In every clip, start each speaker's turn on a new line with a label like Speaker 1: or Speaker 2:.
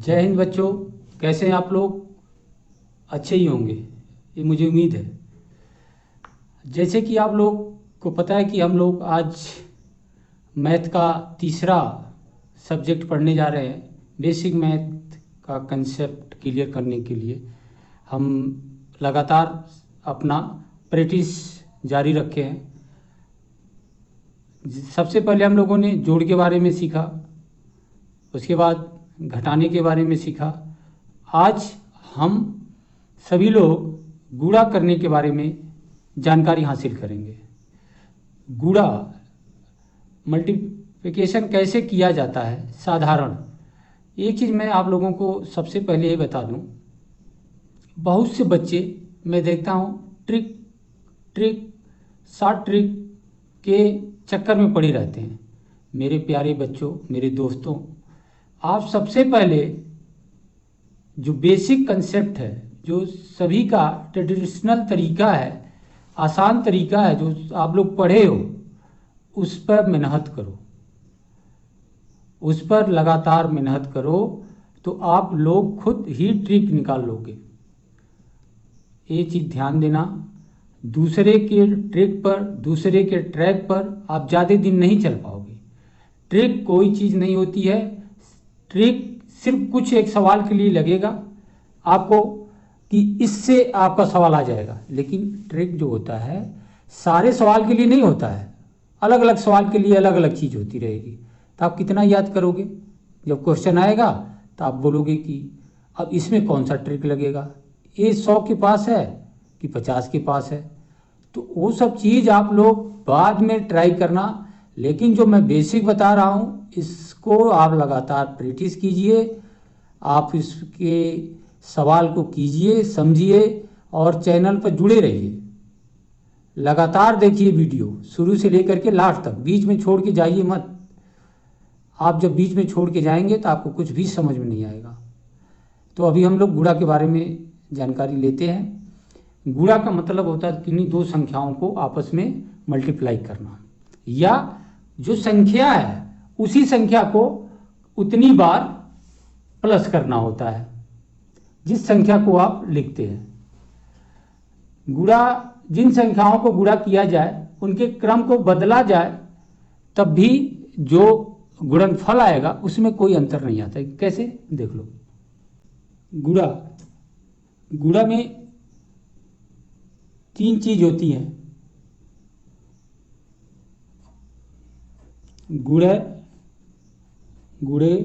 Speaker 1: जय हिंद बच्चों। कैसे हैं आप लोग? अच्छे ही होंगे, ये मुझे उम्मीद है। जैसे कि आप लोग को पता है कि हम लोग आज मैथ का तीसरा सब्जेक्ट पढ़ने जा रहे हैं। बेसिक मैथ का कंसेप्ट क्लियर करने के लिए हम लगातार अपना प्रैक्टिस जारी रखे हैं। सबसे पहले हम लोगों ने जोड़ के बारे में सीखा, उसके बाद घटाने के बारे में सीखा। आज हम सभी लोग गुणा करने के बारे में जानकारी हासिल करेंगे। गुणा मल्टीप्लिकेशन कैसे किया जाता है साधारण। एक चीज़ मैं आप लोगों को सबसे पहले ये बता दूं, बहुत से बच्चे मैं देखता हूं ट्रिक शॉर्ट ट्रिक के चक्कर में पड़े रहते हैं। मेरे प्यारे बच्चों, मेरे दोस्तों, आप सबसे पहले जो बेसिक कंसेप्ट है, जो सभी का ट्रेडिशनल तरीका है, आसान तरीका है, जो आप लोग पढ़े हो, उस पर मेहनत करो, उस पर लगातार मेहनत करो, तो आप लोग खुद ही ट्रिक निकाल लोगे। ये चीज़ ध्यान देना, दूसरे के ट्रिक पर, दूसरे के ट्रैक पर आप ज़्यादा दिन नहीं चल पाओगे। ट्रिक कोई चीज़ नहीं होती है। ट्रिक सिर्फ कुछ एक सवाल के लिए लगेगा आपको कि इससे आपका सवाल आ जाएगा, लेकिन ट्रिक जो होता है सारे सवाल के लिए नहीं होता है। अलग अलग सवाल के लिए अलग अलग चीज़ होती रहेगी। तो आप कितना याद करोगे? जब क्वेश्चन आएगा तो आप बोलोगे कि अब इसमें कौन सा ट्रिक लगेगा, ये 100 के पास है कि 50 के पास है। तो वो सब चीज़ आप लोग बाद में ट्राई करना, लेकिन जो मैं बेसिक बता रहा हूँ इसको आप लगातार प्रैक्टिस कीजिए। आप इसके सवाल को कीजिए, समझिए और चैनल पर जुड़े रहिए। लगातार देखिए वीडियो शुरू से लेकर के लास्ट तक, बीच में छोड़ के जाइए मत। आप जब बीच में छोड़ के जाएंगे तो आपको कुछ भी समझ में नहीं आएगा। तो अभी हम लोग गुणा के बारे में जानकारी लेते हैं। गुणा का मतलब होता है किन्हीं दो संख्याओं को आपस में मल्टीप्लाई करना, या जो संख्या है उसी संख्या को उतनी बार प्लस करना होता है जिस संख्या को आप लिखते हैं। गुणा, जिन संख्याओं को गुणा किया जाए उनके क्रम को बदला जाए तब भी जो गुणनफल आएगा उसमें कोई अंतर नहीं आता है। कैसे? देख लो। गुणा में तीन चीज होती हैं: गुणय, गुणे,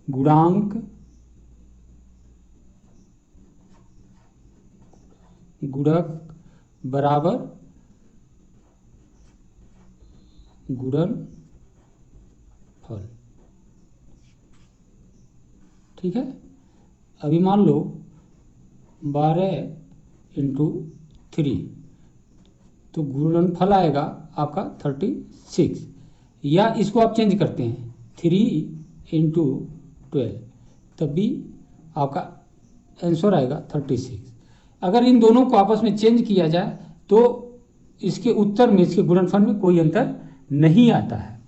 Speaker 1: गुणांक, गुणक बराबर गुणनफल। ठीक है। अभी मान लो 12 इंटू 3, तो गुणनफल आएगा आपका 36, या इसको आप चेंज करते हैं 3 इंटू 12, तब भी आपका आंसर आएगा 36। अगर इन दोनों को आपस में चेंज किया जाए तो इसके उत्तर में, इसके गुणनफल में कोई अंतर नहीं आता है।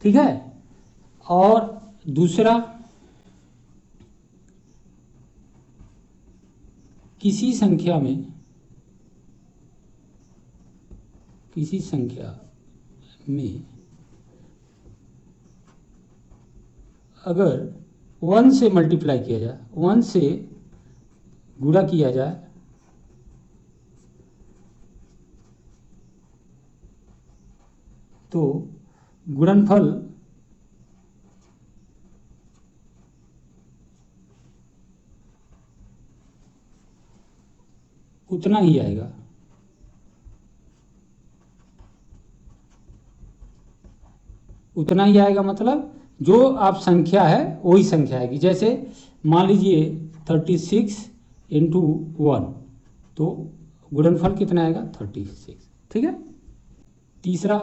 Speaker 1: ठीक है। और दूसरा, किसी संख्या में अगर 1 से मल्टीप्लाई किया जाए, 1 से गुणा किया जाए, तो गुणनफल उतना ही आएगा। उतना ही आएगा मतलब जो आप संख्या है वही संख्या आएगी। जैसे मान लीजिए 36 इंटू 1, तो गुणनफल कितना आएगा? 36। ठीक है। तीसरा,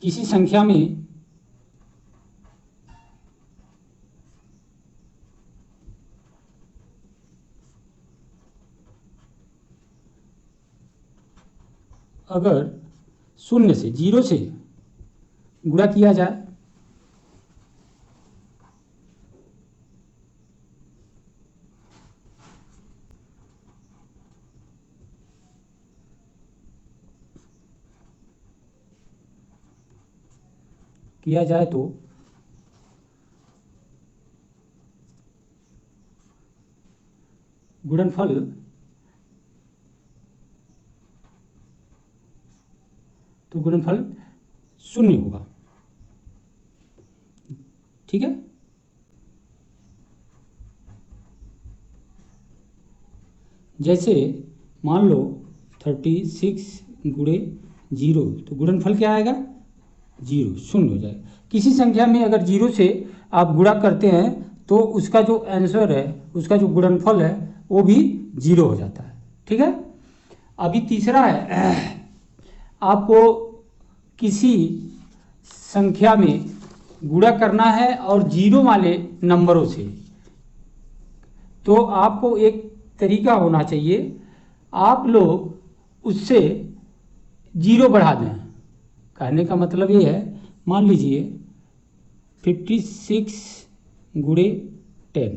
Speaker 1: किसी संख्या में अगर 0 से गुणा किया जाए किया जाए तो गुणनफल शून्य होगा। ठीक है, जैसे मान लो 36 गुणे 0, तो गुणनफल क्या आएगा? 0, शून्य हो जाएगा। किसी संख्या में अगर 0 से आप गुणा करते हैं तो उसका जो आंसर है, उसका जो गुणनफल है वो भी 0 हो जाता है। ठीक है, अभी तीसरा है, आपको किसी संख्या में गुणा करना है और 0 वाले नंबरों से, तो आपको एक तरीका होना चाहिए, आप लोग उससे 0 बढ़ा दें। कहने का मतलब ये है, मान लीजिए 56 गुणे 10,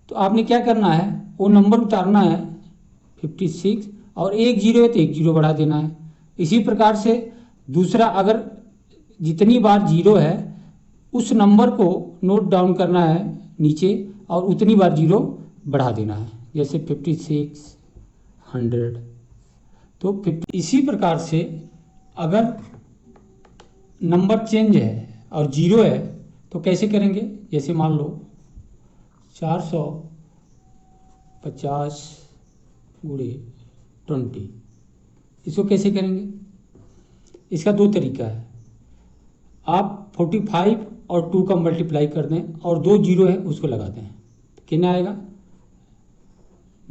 Speaker 1: तो आपने क्या करना है, वो नंबर उतारना है 56 और एक 0 है तो एक 0 बढ़ा देना है। इसी प्रकार से दूसरा, अगर जितनी बार 0 है उस नंबर को नोट डाउन करना है नीचे और उतनी बार 0 बढ़ा देना है, जैसे 56, 100। तो इसी प्रकार से अगर नंबर चेंज है और 0 है तो कैसे करेंगे, जैसे मान लो 450 गुणे 20, इसको कैसे करेंगे? इसका दो तरीका है, आप 45 और 2 का मल्टीप्लाई कर दें और 2 0 है उसको लगा दें, तो कितना आएगा?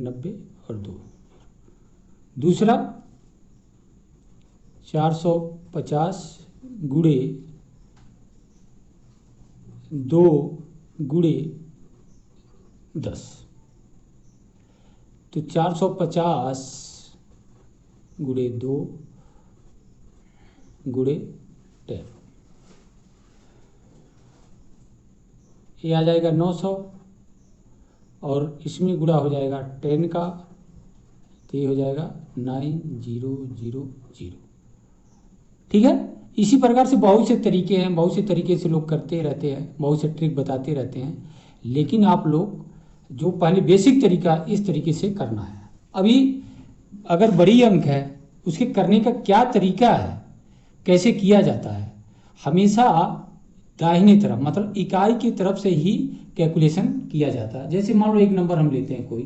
Speaker 1: 90 और 2। दूसरा 450 गुणे 2 गुणे 10, तो 450 गुणे 2 गुणे 10, ये आ जाएगा 900 और इसमें गुणा हो जाएगा 10 का, तो ये हो जाएगा 9000। ठीक है, इसी प्रकार से बहुत से तरीके हैं, बहुत से तरीके से लोग करते रहते हैं, बहुत से ट्रिक बताते रहते हैं, लेकिन आप लोग जो पहले बेसिक तरीका इस तरीके से करना है। अभी अगर बड़ी अंक है उसके करने का क्या तरीका है, कैसे किया जाता है, हमेशा दाहिने तरफ मतलब इकाई की तरफ से ही कैलकुलेशन किया जाता है। जैसे मान लो एक नंबर हम लेते हैं कोई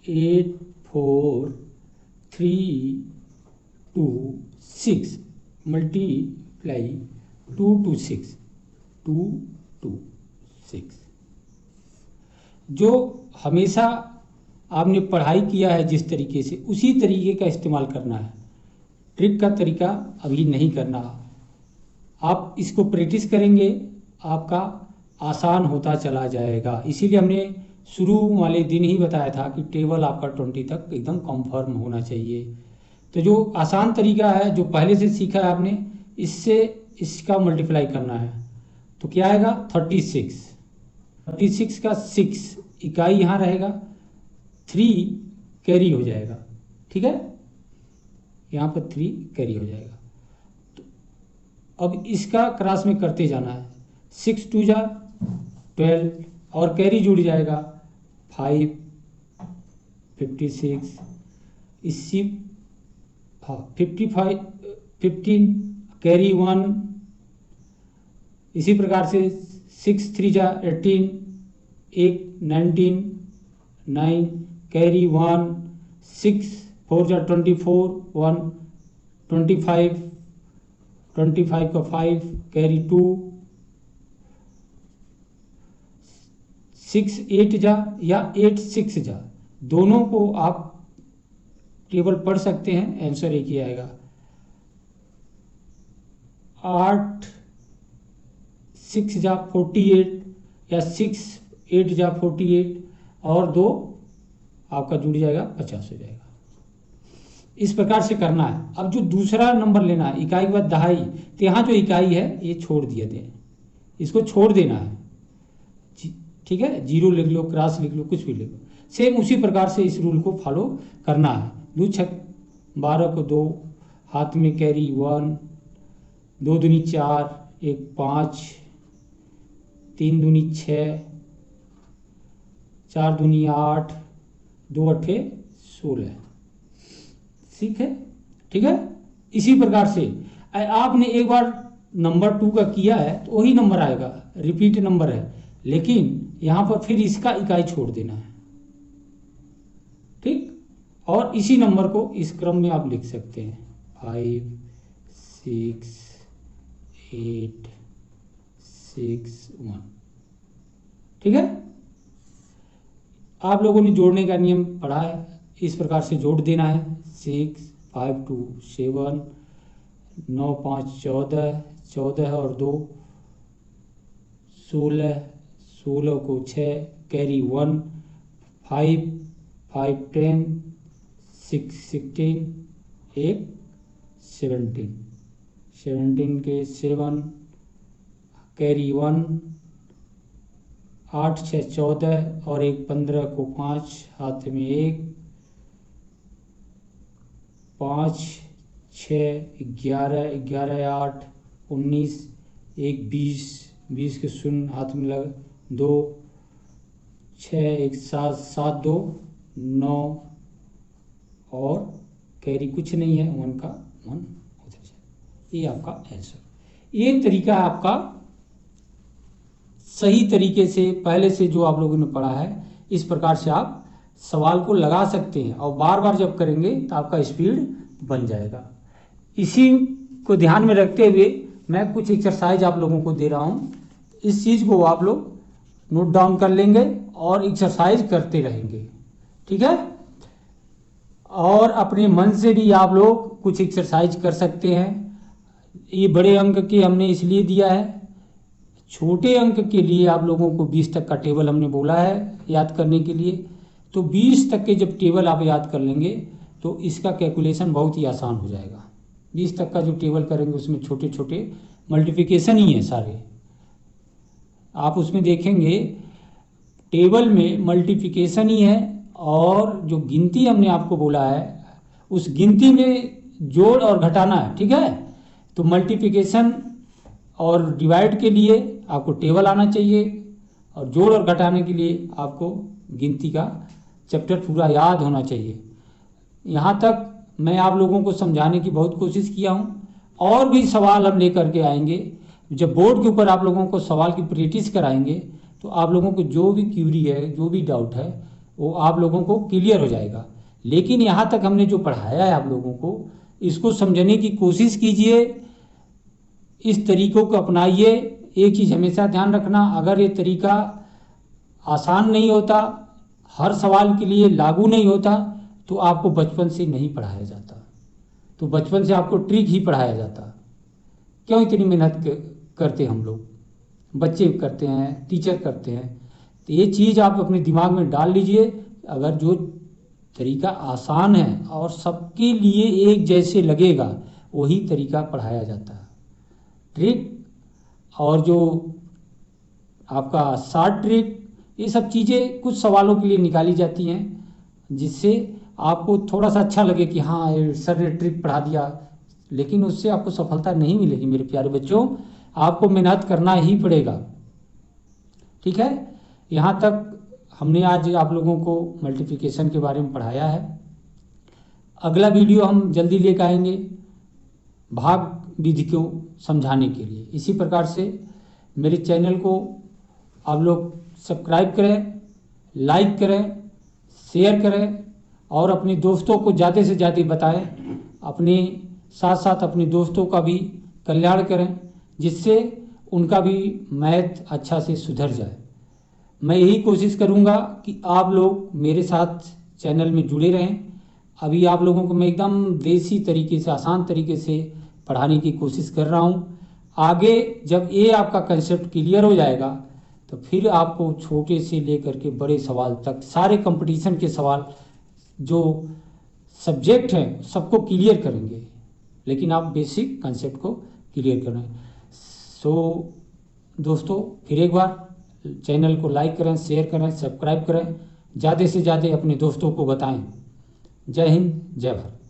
Speaker 1: 8432 मल्टीप्लाई 226 जो हमेशा आपने पढ़ाई किया है जिस तरीके से, उसी तरीके का इस्तेमाल करना है। ट्रिक का तरीका अभी नहीं करना। आप इसको प्रैक्टिस करेंगे, आपका आसान होता चला जाएगा। इसीलिए हमने शुरू वाले दिन ही बताया था कि टेबल आपका 20 तक एकदम कंफर्म होना चाहिए। तो जो आसान तरीका है, जो पहले से सीखा है आपने, इससे इसका मल्टीप्लाई करना है, तो क्या आएगा? 36 का 6 इकाई यहाँ रहेगा, 3 कैरी हो जाएगा। ठीक है, यहाँ पर 3 कैरी हो जाएगा। तो अब इसका क्रॉस में करते जाना है, 6 2 जा 12 और कैरी जुड़ जाएगा 5 56 इसी 55 15 कैरी 1, इसी प्रकार से 6 3 जा 18 1 19 9 कैरी 1 6 4 जा 24 1 25 का 5 कैरी 2 6 8 जा या 8 6 जा, दोनों को आप टेबल पढ़ सकते हैं, आंसर एक ही आएगा। 8 6 जा 48 या 6 8 जा 48 और 2 आपका जुड़ जाएगा 50 हो जाएगा। इस प्रकार से करना है। अब जो दूसरा नंबर लेना है, इकाई के बाद दहाई, तो यहाँ जो इकाई है ये छोड़ दिए थे, इसको छोड़ देना है। ठीक है, 0 लिख लो, क्रॉस लिख लो, कुछ भी लिख लो। सेम उसी प्रकार से इस रूल को फॉलो करना है। 2 6 12 को 2 हाथ में कैरी 1, 2 दूनी 4, 1 5, 3 दूनी 6, 4 दूनी 8, 2 अट्ठे 16। ठीक है। इसी प्रकार से आपने एक बार नंबर 2 का किया है तो वही नंबर आएगा, रिपीट नंबर है, लेकिन यहाँ पर फिर इसका इकाई छोड़ देना है। ठीक, और इसी नंबर को इस क्रम में आप लिख सकते हैं 5 6 8 6 1। ठीक है, आप लोगों ने जोड़ने का नियम पढ़ा है, इस प्रकार से जोड़ देना है। 6 5 2 7, 9 5 14, 14 और 2 16, 16 को 6, कैरी 1, 5 5 10, 6 16, 1 17, 17 के 7, कैरी 1, 8 6 14 और 1 15 को 5, हाथ में 1, 5 6 11, 11 8 19, 1 20, 20 के 0 हाथ में लग 2 6 1 7 7 2 9 और कैरी कुछ नहीं है, 1 का 1 उधर जाए। ये आपका आंसर। ये तरीका आपका सही तरीके से पहले से जो आप लोगों ने पढ़ा है, इस प्रकार से आप सवाल को लगा सकते हैं और बार बार जब करेंगे तो आपका स्पीड बन जाएगा। इसी को ध्यान में रखते हुए मैं कुछ एक्सरसाइज आप लोगों को दे रहा हूँ, इस चीज़ को आप लोग नोट डाउन कर लेंगे और एक्सरसाइज करते रहेंगे। ठीक है, और अपने मन से भी आप लोग कुछ एक्सरसाइज कर सकते हैं। ये बड़े अंक के हमने इसलिए दिया है, छोटे अंक के लिए आप लोगों को 20 तक का टेबल हमने बोला है याद करने के लिए। तो 20 तक के जब टेबल आप याद कर लेंगे तो इसका कैलकुलेशन बहुत ही आसान हो जाएगा। 20 तक का जो टेबल करेंगे उसमें छोटे छोटे मल्टीप्लिकेशन ही है सारे। आप उसमें देखेंगे टेबल में मल्टीप्लिकेशन ही है, और जो गिनती हमने आपको बोला है उस गिनती में जोड़ और घटाना है। ठीक है, तो मल्टीप्लिकेशन और डिवाइड के लिए आपको टेबल आना चाहिए, और जोड़ और घटाने के लिए आपको गिनती का चैप्टर पूरा याद होना चाहिए। यहाँ तक मैं आप लोगों को समझाने की बहुत कोशिश किया हूँ, और भी सवाल हम लेकर के आएंगे। जब बोर्ड के ऊपर आप लोगों को सवाल की प्रैक्टिस कराएंगे तो आप लोगों को जो भी क्यूरी है, जो भी डाउट है, वो आप लोगों को क्लियर हो जाएगा। लेकिन यहाँ तक हमने जो पढ़ाया है आप लोगों को, इसको समझने की कोशिश कीजिए, इस तरीकों को अपनाइए। एक चीज़ हमेशा ध्यान रखना, अगर ये तरीका आसान नहीं होता, हर सवाल के लिए लागू नहीं होता, तो आपको बचपन से नहीं पढ़ाया जाता। तो बचपन से आपको ट्रिक ही पढ़ाया जाता। क्यों इतनी मेहनत करते हम लोग, बच्चे करते हैं, टीचर करते हैं। तो ये चीज़ आप अपने दिमाग में डाल लीजिए, अगर जो तरीका आसान है और सबके लिए एक जैसे लगेगा वही तरीका पढ़ाया जाता है। ट्रिक और जो आपका शॉर्ट ट्रिक, ये सब चीज़ें कुछ सवालों के लिए निकाली जाती हैं, जिससे आपको थोड़ा सा अच्छा लगे कि हाँ सर ने ट्रिक पढ़ा दिया, लेकिन उससे आपको सफलता नहीं मिलेगी मेरे प्यारे बच्चों, आपको मेहनत करना ही पड़ेगा। ठीक है, यहाँ तक हमने आज आप लोगों को मल्टीप्लिकेशन के बारे में पढ़ाया है। अगला वीडियो हम जल्दी लेकर आएंगे भाग विधि को समझाने के लिए। इसी प्रकार से मेरे चैनल को आप लोग सब्सक्राइब करें, लाइक करें, शेयर करें और अपने दोस्तों को ज़्यादा से ज़्यादा बताएं। अपने साथ साथ अपने दोस्तों का भी कल्याण करें, जिससे उनका भी मैथ अच्छा से सुधर जाए। मैं यही कोशिश करूंगा कि आप लोग मेरे साथ चैनल में जुड़े रहें। अभी आप लोगों को मैं एकदम देसी तरीके से, आसान तरीके से पढ़ाने की कोशिश कर रहा हूं। आगे जब ये आपका कंसेप्ट क्लियर हो जाएगा तो फिर आपको छोटे से लेकर के बड़े सवाल तक सारे कंपटीशन के सवाल जो सब्जेक्ट हैं सबको क्लियर करेंगे, लेकिन आप बेसिक कंसेप्ट को क्लियर करें। सो दोस्तों, फिर एक बार चैनल को लाइक करें, शेयर करें, सब्सक्राइब करें, ज़्यादा से ज़्यादा अपने दोस्तों को बताएं। जय हिंद, जय भारत।